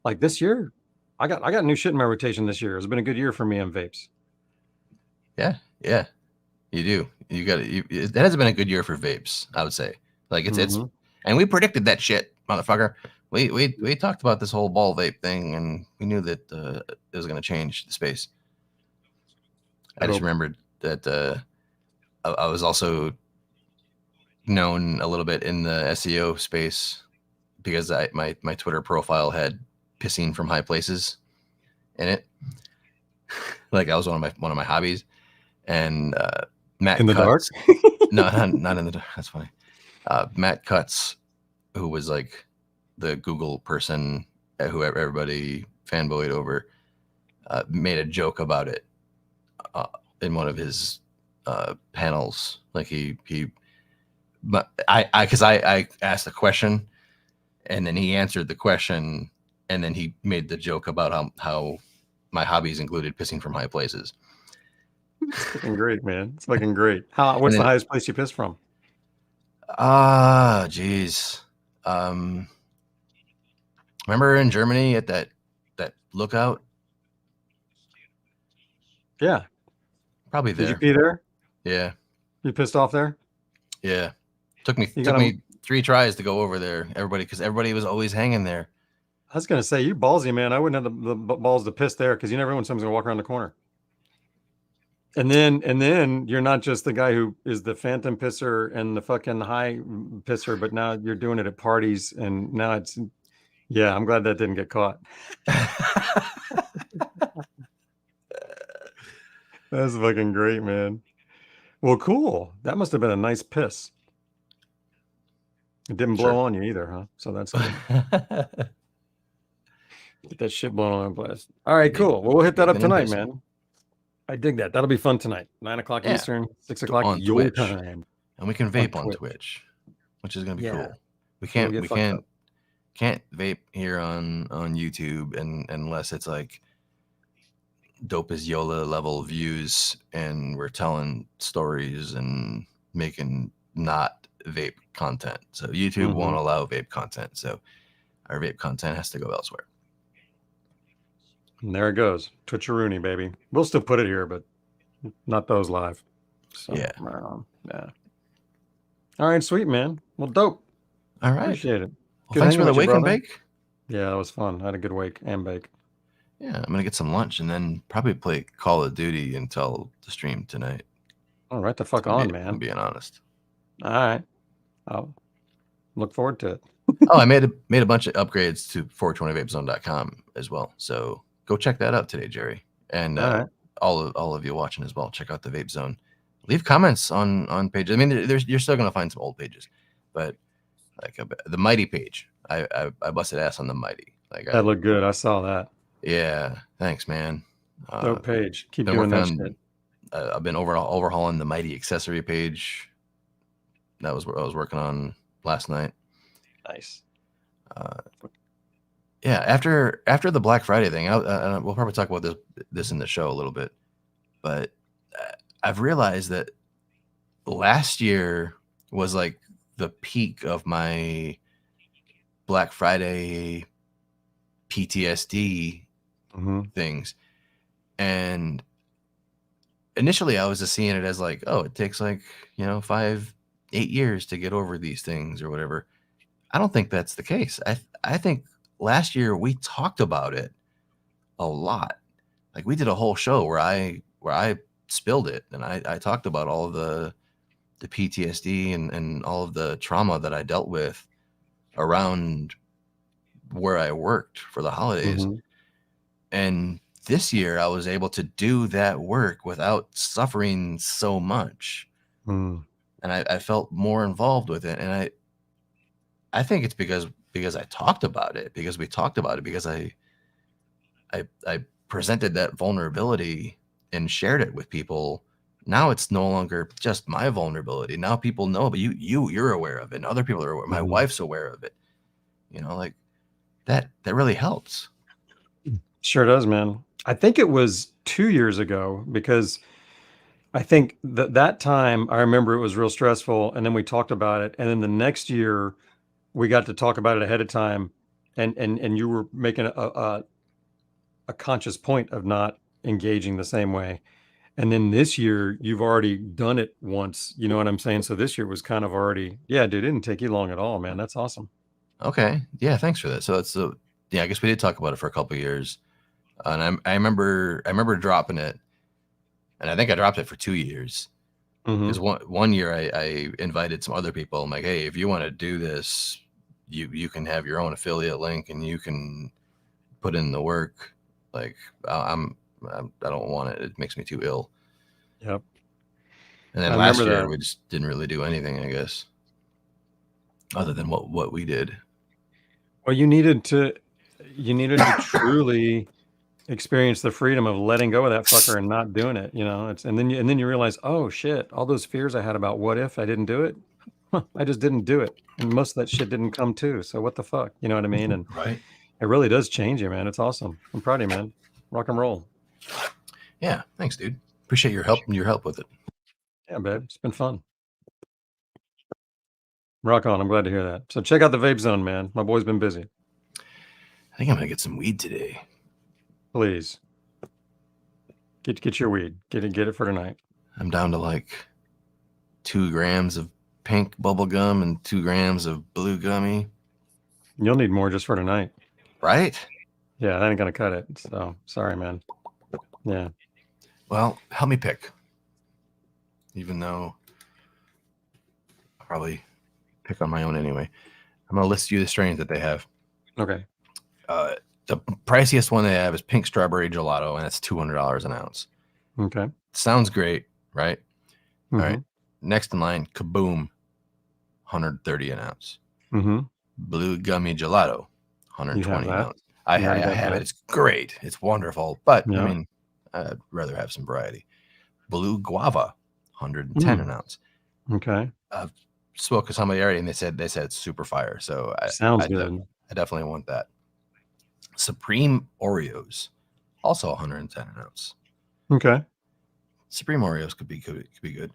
like this year, I got new shit in my rotation this year. It's been a good year for me on vapes. Yeah, you do. That has been a good year for vapes, I would say. Like it's. And we predicted that shit, motherfucker. We talked about this whole ball vape thing, and we knew that it was going to change the space. I just remembered that I was also known a little bit in the SEO space because my Twitter profile had pissing from high places in it. Like that was one of my hobbies. And Matt in the Cutts, dark? No, not in the dark. That's funny. Matt Cutts, who was like the Google person who everybody fanboyed over, made a joke about it in one of his panels. Like but I asked a question, and then he answered the question, and then he made the joke about how my hobbies included pissing from high places. It's fucking great, man. It's fucking great. What's the highest place you pissed from? Geez. Remember in Germany at that lookout? Yeah. Probably there. Did you pee there? Yeah. You pissed off there? Yeah. Took me 3 tries to go over there, because everybody was always hanging there. I was gonna say, you ballsy, man. I wouldn't have the balls to piss there, because you never know when someone's gonna walk around the corner. And then you're not just the guy who is the phantom pisser and the fucking high pisser, but now you're doing it at parties, and now it's, yeah, I'm glad that didn't get caught. That's fucking great, man. Well, cool. That must have been a nice piss. It didn't blow Sure. on you either, huh? So that's good. Get that shit blown on blast. All right, cool. Well, we'll hit that up Vaping and tonight, pissing. man. I dig that. That'll be fun tonight. 9 o'clock Yeah. Eastern, 6 o'clock On your Twitch. time. And we can vape on Twitch, which is gonna be cool. We can't vape here on YouTube unless it's like dope as Yola level views and we're telling stories and making not vape content. So YouTube won't allow vape content. So our vape content has to go elsewhere. And there it goes. Twitcheroony, baby. We'll still put it here, but not those live. So, yeah. Yeah. All right, sweet, man. Well, dope. All right. Appreciate it. Well, thanks for the wake and bake. Yeah, that was fun. I had a good wake and bake. Yeah, I'm going to get some lunch and then probably play Call of Duty until the stream tonight. All right, the fuck on, man. I'm being honest. All right. I'll look forward to it. Oh, I made a bunch of upgrades to 420vapezone.com as well. So go check that out today, Jerry. And all of you watching as well, check out the Vape Zone. Leave comments on pages. I mean, you're still going to find some old pages, but like the Mighty page, I busted ass on the Mighty. Like that looked good. I saw that. Yeah, thanks, man. Dope page. Keep doing that shit. I've been overhauling the Mighty accessory page. That was what I was working on last night. Nice. Yeah, after the Black Friday thing, we'll probably talk about this in the show a little bit, but I've realized that last year was like the peak of my Black Friday PTSD things. And initially I was just seeing it as like, oh, it takes like, 5-8 years to get over these things or whatever. I don't think that's the case. I think last year we talked about it a lot. Like we did a whole show where I spilled it and I talked about all of the PTSD and all of the trauma that I dealt with around where I worked for the holidays. And this year I was able to do that work without suffering so much. And I felt more involved with it. And I think it's because I talked about it, because we talked about it, because I presented that vulnerability and shared it with people. Now it's no longer just my vulnerability. Now people know, but you're aware of it, and other people are aware. My wife's aware of it. Like that really helps. Sure does, man. I think it was 2 years ago, because I think that time I remember it was real stressful, and then we talked about it, and then the next year we got to talk about it ahead of time, and you were making a conscious point of not engaging the same way. And then this year you've already done it once, you know what I'm saying? So this year was kind of already, dude, it didn't take you long at all, man. That's awesome. Okay. Yeah. Thanks for that. So that's I guess we did talk about it for a couple of years. And I remember dropping it, and I think I dropped it for 2 years. Because one year I invited some other people. I'm like, hey, if you want to do this, you can have your own affiliate link and you can put in the work. Like I don't want it. It makes me too ill. Yep. And then last year we just didn't really do anything, I guess, other than what we did. Well, you needed to truly experience the freedom of letting go of that fucker and not doing it. And then you realize, oh shit, all those fears I had about what if I didn't do it, I just didn't do it, and most of that shit didn't come too. So what the fuck, you know what I mean? And right, it really does change you, man. It's awesome. I'm proud of you, man. Rock and roll. Yeah, thanks, dude. Appreciate your help with it. Yeah, babe, it's been fun. Rock on. I'm glad to hear that. So check out the Vape Zone, man. My boy's been busy. I think I'm gonna get some weed today. Please get your weed. Get it for tonight. I'm down to like 2 grams of pink bubble gum and 2 grams of blue gummy. You'll need more just for tonight. Right? Yeah, that ain't gonna cut it. So sorry, man. Yeah. Well, help me pick. Even though I'll probably pick on my own anyway. I'm gonna list you the strains that they have. Okay. The priciest one they have is pink strawberry gelato, and it's $200 an ounce. Okay. Sounds great, right? All right. Next in line, Kaboom, 130 an ounce. Blue Gummy Gelato, 120 an ounce. I have it. It's great. It's wonderful. But I mean, I'd rather have some variety. Blue Guava, 110 an ounce. Okay. I've spoke to somebody already, and they said it's super fire. So Sounds good. I definitely want that. Supreme Oreos, also 110 an ounce. Okay. Supreme Oreos could be good.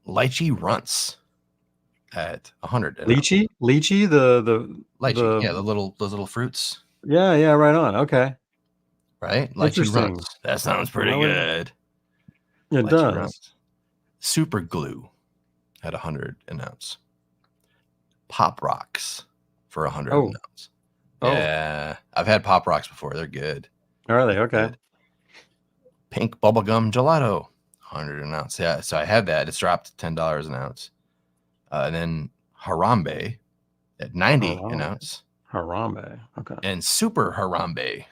Lychee Runts at 100. Lychee, the lychee, yeah, those little fruits. Yeah, right on. Okay. Right? Lychee Runts. That sounds pretty good. It Lychee does. Runts. Super Glue at 100 an ounce. Pop Rocks for 100 an ounce. Yeah, I've had Pop Rocks before. They're good. Are they? Okay. Good. Pink Bubblegum Gelato, 100 an ounce. Yeah, so I had that. It's dropped $10 an ounce. And then Harambe at 90 an ounce. Harambe. Okay. And Super Harambe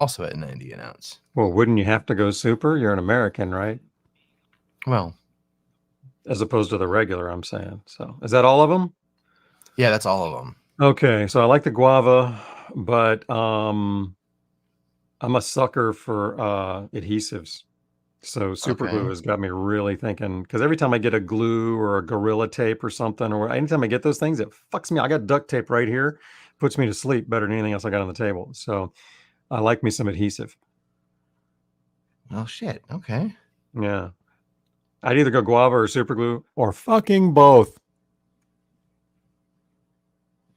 also at 90 an ounce. Well, wouldn't you have to go super? You're an American, right? Well, as opposed to the regular, I'm saying. So is that all of them? Yeah, that's all of them. Okay. So I like the guava, but I'm a sucker for adhesives. So super glue has got me really thinking, because every time I get a glue or a Gorilla Tape or something, or anytime I get those things, it fucks me. I got duct tape right here, puts me to sleep better than anything else I got on the table. So I like me some adhesive. Oh shit. Okay. Yeah. I'd either go guava or super glue or fucking both.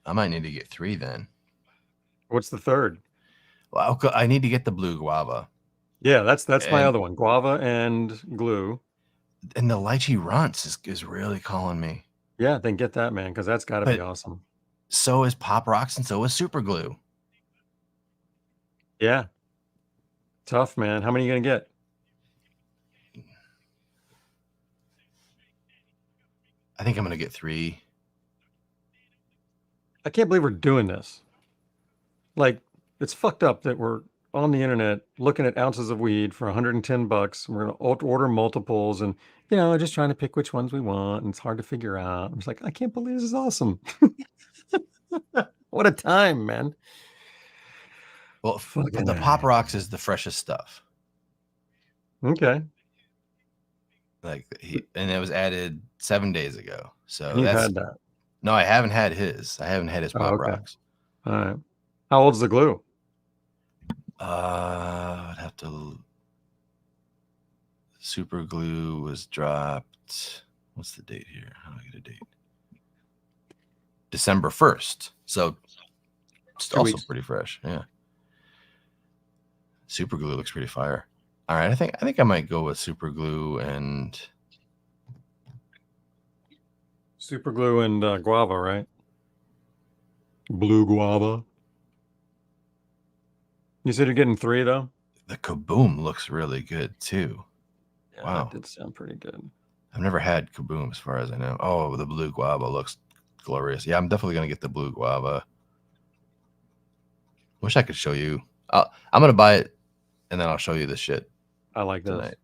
I might need to get 3 then. What's the third? Well, I need to get the blue guava. Yeah, that's my other one. Guava and glue. And the Lychee Runts is really calling me. Yeah, then get that, man, because that's got to be awesome. So is Pop Rocks and so is Super Glue. Yeah. Tough, man. How many are you going to get? I think I'm going to get 3. I can't believe we're doing this. Like, it's fucked up that we're on the internet looking at ounces of weed for $110. We're going to order multiples and, just trying to pick which ones we want. And it's hard to figure out. I'm just like, I can't believe this is awesome. What a time, man. Well, the Pop Rocks is the freshest stuff. Okay. And it was added 7 days ago. So you've had that. No, I haven't had his. I haven't had his Pop Rocks. All right. How old's the glue? I'd have to. Super Glue was dropped. What's the date here? How do I get a date? December 1st. So it's also pretty fresh. Yeah. Super Glue looks pretty fire. All right, I think I might go with Super Glue and guava, right? Blue guava. You said you're getting 3 though? The Kaboom looks really good too. Yeah, wow. That did sound pretty good. I've never had Kaboom as far as I know. Oh, the blue guava looks glorious. Yeah, I'm definitely going to get the blue guava. Wish I could show you. I'm going to buy it and then I'll show you this shit. I like this. Tonight.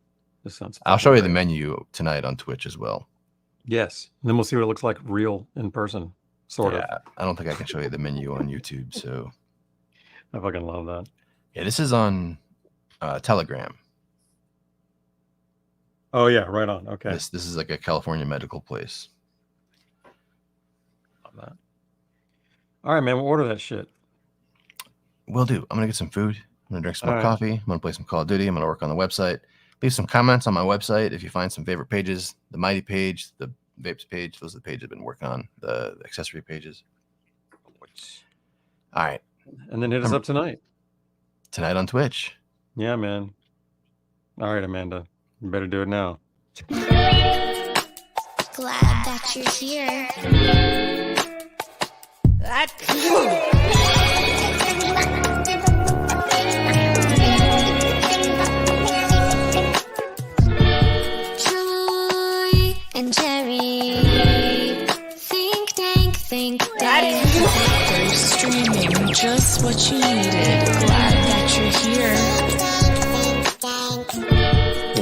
This sounds I'll show you the menu tonight on Twitch as well. Yes. And then we'll see what it looks like real in person, sort of. I don't think I can show you the menu on YouTube, so. I fucking love that. Yeah, this is on Telegram. Oh, yeah, right on. Okay. This is like a California medical place. Love that. All right, man, we'll order that shit. Will do. I'm going to get some food. I'm going to drink some more coffee. I'm going to play some Call of Duty. I'm going to work on the website. Leave some comments on my website if you find some favorite pages. The Mighty page, the Vapes page. Those are the pages I've been working on. The accessory pages. All right. And then hit us up tonight. Tonight on Twitch. Yeah, man. All right, Amanda. You better do it now. Glad that you're here. Joy and Jerry. ThinkDank. They're streaming just what you needed. Glad that you're here.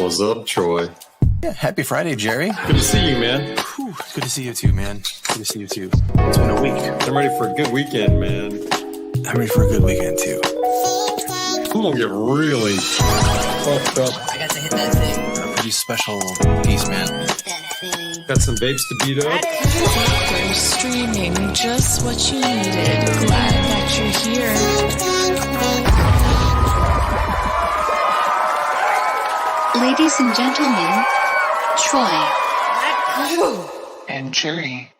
What's up, Troy? Yeah, happy Friday, Jerry. Good to see you, man. Whew, good to see you too, man. Good to see you too. It's been a week. I'm ready for a good weekend, man. I'm ready for a good weekend too. I'm gonna get really fucked up. I got to hit that thing. A pretty special piece, man. Got some vapes to beat up. Vapors streaming just what you needed. Glad that you're here. Ladies and gentlemen, Troy And Jerry.